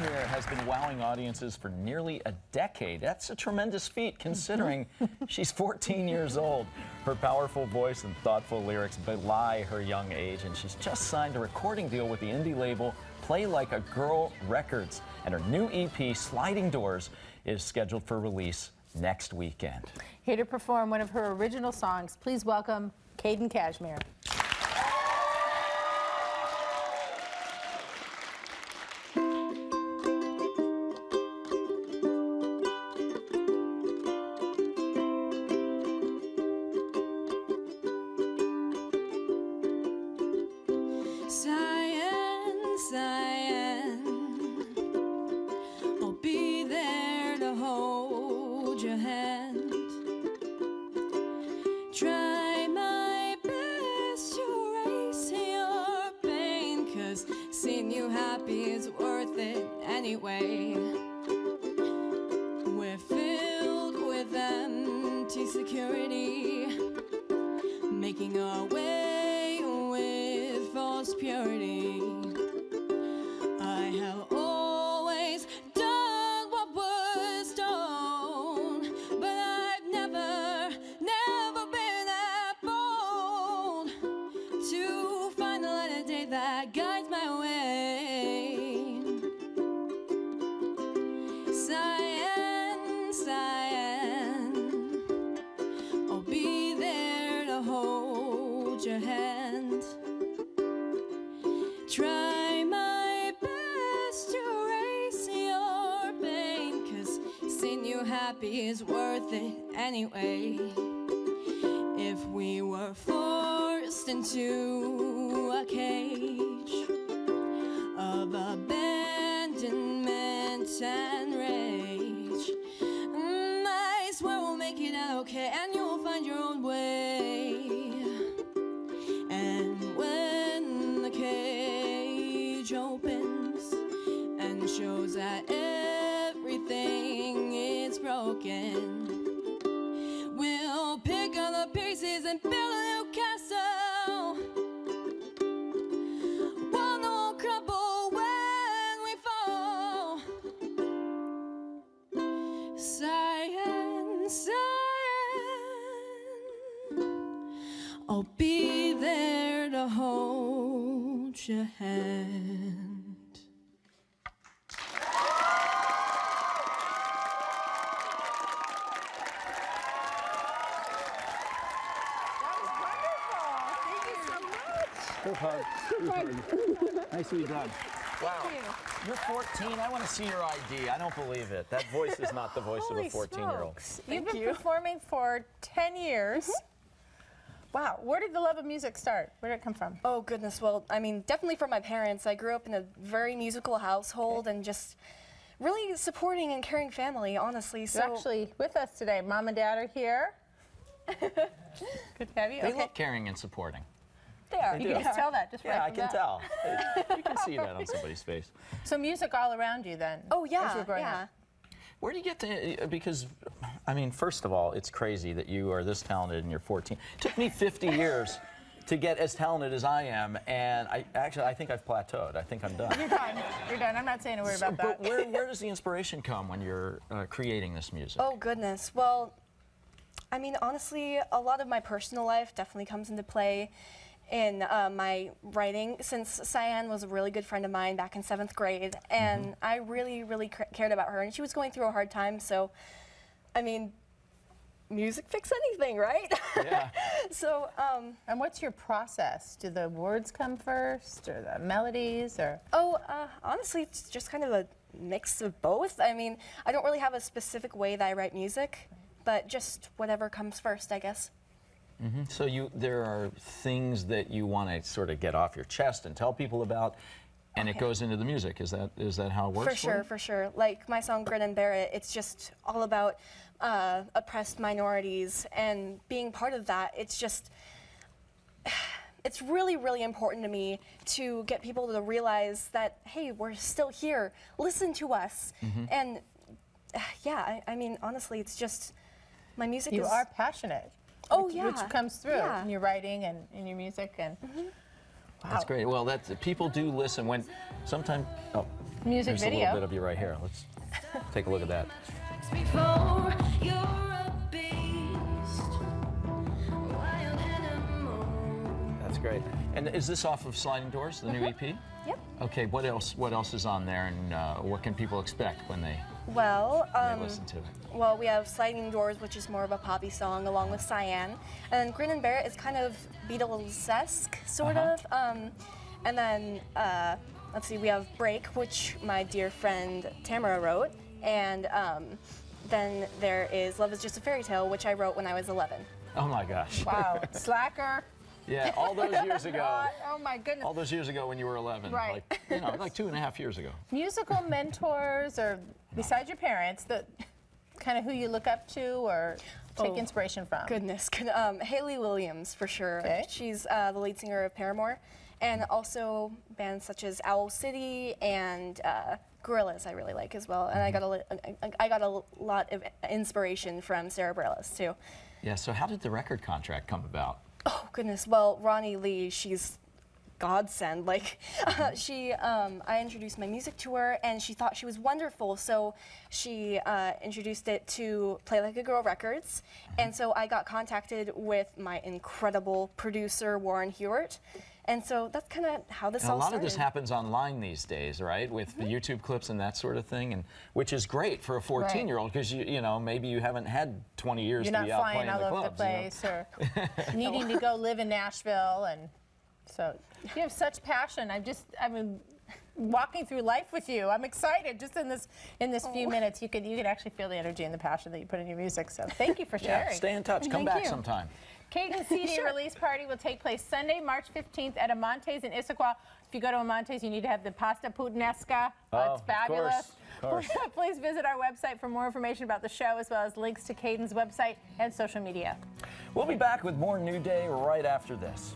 Kashmir has been wowing audiences for nearly a decade. That's a tremendous feat considering she's 14 years old. Her powerful voice and thoughtful lyrics belie her young age, and she's just signed a recording deal with the indie label Play Like a Girl Records. And her new EP, Sliding Doors, is scheduled for release next weekend. Here to perform one of her original songs, please welcome Kaedyn Kashmir. Cyann, Cyann, I'll be there to hold your hand. Try my best to erase your pain, 'cause seeing you happy is worth it anyway. We're filled with empty security, making our way with false purity. I have always done what was done, but I've never been that bold to find the light of day that guides my way. Cyann, Cyann, I'll be there to hold your hand. Try my best to erase your pain, 'cause seeing you happy is worth it anyway. If we were forced into a cage of abandonment and rage, I swear we'll make it out okay, and you'll find your own way. And when the cage opens and shows that everything is broken, we'll pick up the pieces and build a new castle. One won't crumble when we fall. Cyann, Cyann, I'll be there to hold your hand. Group hug. Nicely done. Wow. You're 14. I want to see your ID. I don't believe it. That voice is not the voice of a 14-year-old. You've been performing for 10 years. Wow. Where did the love of music start? Where did it come from? Oh, goodness. Well, I mean, definitely from my parents. I grew up in a very musical household and just really supporting and caring family, honestly. So You're actually with us today. Mom and Dad are here. Good to have you. They look caring and supporting. they are. You can just tell that just Yeah, right I from can that. tell. You can see that on somebody's face. So music all around you then? Oh, as you yeah, were growing yeah. up? Where do you get to, because, I mean, first of all, it's crazy that you are this talented and you're 14. It took me 50 years to get as talented as I am, and I think I've plateaued. I think I'm done. You're done. You're done. I'm not saying a word about that. But where does the inspiration come when you're creating this music? Oh, goodness. Well, I mean, honestly, a lot of my personal life definitely comes into play in my writing, since Cyann was a really good friend of mine back in 7th grade, and I really, really cared about her, and she was going through a hard time, so, I mean, music fix anything, right? Yeah. So, And what's your process? Do the words come first, or the melodies, or? honestly, it's just kind of a mix of both. I mean, I don't really have a specific way that I write music, but just whatever comes first, I guess. So there are things that you want to sort of get off your chest and tell people about, and it goes into the music. Is that how it works? For sure, for sure. Like my song Grin and Bear It, it's just all about oppressed minorities and being part of that. It's just, it's really, really important to me to get people to realize that, hey, we're still here. Listen to us. And yeah, I mean, honestly, it's just, my music You is... are passionate. Oh, which, yeah. Which comes through Yeah. in your writing and in your music. And wow. That's great. Well, people do listen when sometimes. Oh, music There's a video. little bit of you right here. Let's take a look at that. Before you're a beast, wild animal. That's great. And is this off of Sliding Doors, the new EP? Yep. Okay, what else is on there, and what can people expect when they Well, listen to it? well, we have Sliding Doors, which is more of a poppy song, along with Cyann. And then Grin and Bear It is kind of Beatles-esque, sort of. And then, let's see, we have Break, which my dear friend Tamara wrote. And then there is Love is Just a Fairy Tale, which I wrote when I was 11. Oh my gosh. Wow, slacker. Yeah, all those years ago. Oh my goodness. All those years ago when you were 11. Right. Like 2.5 years ago. Musical mentors, or besides your parents, the kind of who you look up to or take inspiration from? Goodness. Hayley Williams, for sure. Okay. She's the lead singer of Paramore. And also bands such as Owl City and Gorillaz I really like as well. And I got a lot of inspiration from Sarah Bareilles, too. Yeah, so how did the record contract come about? Oh, goodness. Well, Ronnie Lee, she's godsend. Like, I introduced my music to her, and she thought she was wonderful. So she introduced it to Play Like a Girl Records. And so I got contacted with my incredible producer, Warren Hewart. And so that's kind of how this And a all lot started. of this happens online these days, right? With the YouTube clips and that sort of thing, and which is great for a 14-year-old because you know maybe you haven't had 20 years You're to be not out flying playing all the over clubs. the place or needing to go live in Nashville, and so you have such passion. I mean, walking through life with you, I'm excited. Just in this few minutes, you can actually feel the energy and the passion that you put in your music. So thank you for sharing. Yeah, stay in touch. Come Thank back you. sometime. Kaedyn's CD release party will take place Sunday, March 15th at Amante's in Issaquah. If you go to Amante's, you need to have the pasta puttanesca. Oh, It's fabulous. Of course. Please visit our website for more information about the show, as well as links to Kaedyn's website and social media. We'll be back with more New Day right after this.